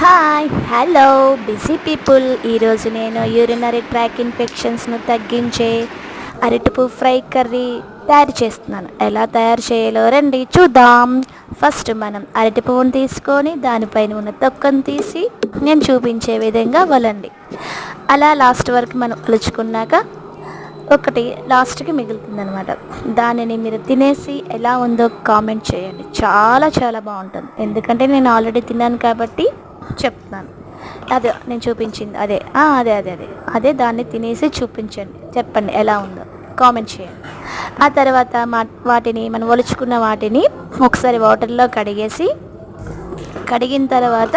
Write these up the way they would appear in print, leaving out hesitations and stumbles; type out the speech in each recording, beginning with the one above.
Hi hello busy people. ఈరోజు నేను urinary tract ఇన్ఫెక్షన్స్ను తగ్గించే అరటిపువ్వు ఫ్రై కర్రీ తయారు చేస్తున్నాను. ఎలా తయారు చేయాలో రండి చూద్దాం. ఫస్ట్ మనం అరటి పువ్వును తీసుకొని దానిపైన ఉన్న తొక్కను తీసి నేను చూపించే విధంగా వలండి. అలా లాస్ట్ వరకు మనం ఒలుచుకున్నాక ఒకటి లాస్ట్కి మిగులుతుంది అనమాట. దానిని మీరు తినేసి ఎలా ఉందో కామెంట్ చేయండి. చాలా చాలా బాగుంటుంది. ఎందుకంటే నేను ఆల్రెడీ తిన్నాను కాబట్టి చెప్తున్నాను. అదే నేను చూపించింది అదే అదే అదే అదే అదే దాన్ని తినేసి చూపించండి, చెప్పండి ఎలా ఉందో కామెంట్ చేయండి. ఆ తర్వాత వాటిని మనం ఒలుచుకున్న వాటిని ఒకసారి వాటర్లో కడిగిన తర్వాత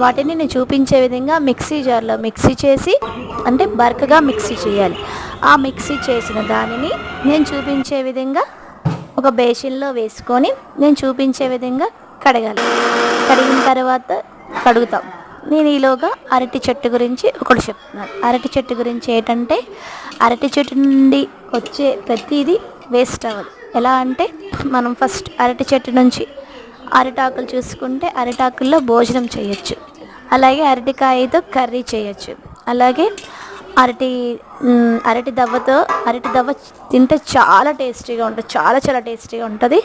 వాటిని నేను చూపించే విధంగా మిక్సీ జార్లో మిక్సీ చేసి, అంటే బరకగా మిక్సీ చేయాలి. ఆ మిక్సీ చేసిన దానిని నేను చూపించే విధంగా ఒక బేసిన్లో వేసుకొని నేను చూపించే విధంగా కడగాలి. కడిగిన తర్వాత కడుగుతాం. నేను ఈలోగా అరటి చెట్టు గురించి ఒకటి చెప్తున్నాను. అరటి చెట్టు గురించి ఏంటంటే, అరటి చెట్టు నుండి వచ్చే ప్రతిదీ వేస్ట్ అవ్వదు. ఎలా అంటే, మనం ఫస్ట్ అరటి చెట్టు నుంచి అరిటాకులు చూసుకుంటే అరిటాకుల్లో భోజనం చేయొచ్చు. అలాగే అరటికాయతో కర్రీ చేయొచ్చు. అలాగే అరటి దవ్వ తింటే చాలా టేస్టీగా ఉంటుంది. చాలా చాలా టేస్టీగా ఉంటుంది.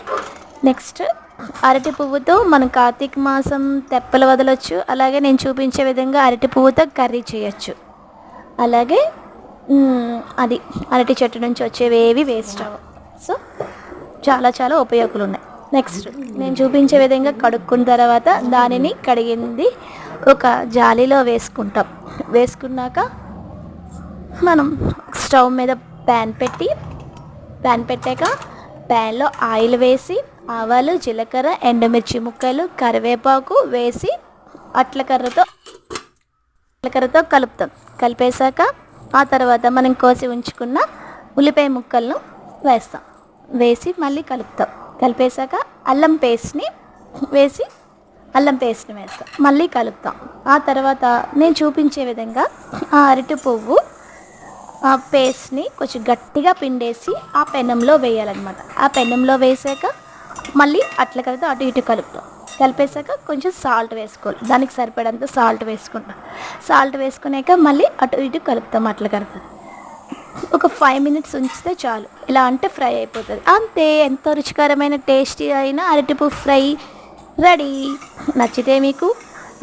నెక్స్ట్ అరటి పువ్వుతో మనం కార్తీక మాసం తెప్పలు వదలొచ్చు. అలాగే నేను చూపించే విధంగా అరటి పువ్వుతో కర్రీ చేయొచ్చు. అలాగే అది అరటి చెట్టు నుంచి వచ్చేవేవి వేస్ట్ అవ్వవు. సో చాలా చాలా ఉపయోగాలు ఉన్నాయి. నెక్స్ట్ నేను చూపించే విధంగా కడుక్కున్న తర్వాత దానిని కడిగింది ఒక జాలీలో వేసుకున్నాక మనం స్టవ్ మీద ప్యాన్ పెట్టాక ప్యాన్లో ఆయిల్ వేసి ఆవాలు, జీలకర్ర, ఎండుమిర్చి ముక్కలు, కరివేపాకు వేసి అట్లకర్రతో కలిపేశాక ఆ తర్వాత మనం కోసి ఉంచుకున్న ఉల్లిపాయ ముక్కలను వేసి మళ్ళీ కలిపేశాక అల్లం పేస్ట్ని వేస్తాం, మళ్ళీ కలుపుతాం. ఆ తర్వాత నేను చూపించే విధంగా ఆ అరటి పువ్వు ఆ పేస్ట్ని కొంచెం గట్టిగా పిండేసి ఆ పెనంలో వేయాలన్నమాట. ఆ పెనంలో వేసాక మళ్ళీ అట్లకర్రతో అటు ఇటు కలిపేశాక కొంచెం సాల్ట్ వేసుకోవాలి. దానికి సరిపడంత సాల్ట్ వేసుకున్నాక మళ్ళీ అటు ఇటు కలుపుతాం. అట్లకర్రతో ఒక 5 minutes ఉంచితే చాలు. ఎలా అంటే ఫ్రై అయిపోతుంది. అంతే, ఎంతో రుచికరమైన టేస్టీ అయిన అరటిపువ్వు ఫ్రై రెడీ. నచ్చితే మీకు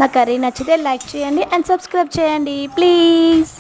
నా కర్రీ నచ్చితే లైక్ చేయండి అండ్ సబ్స్క్రైబ్ చేయండి ప్లీజ్.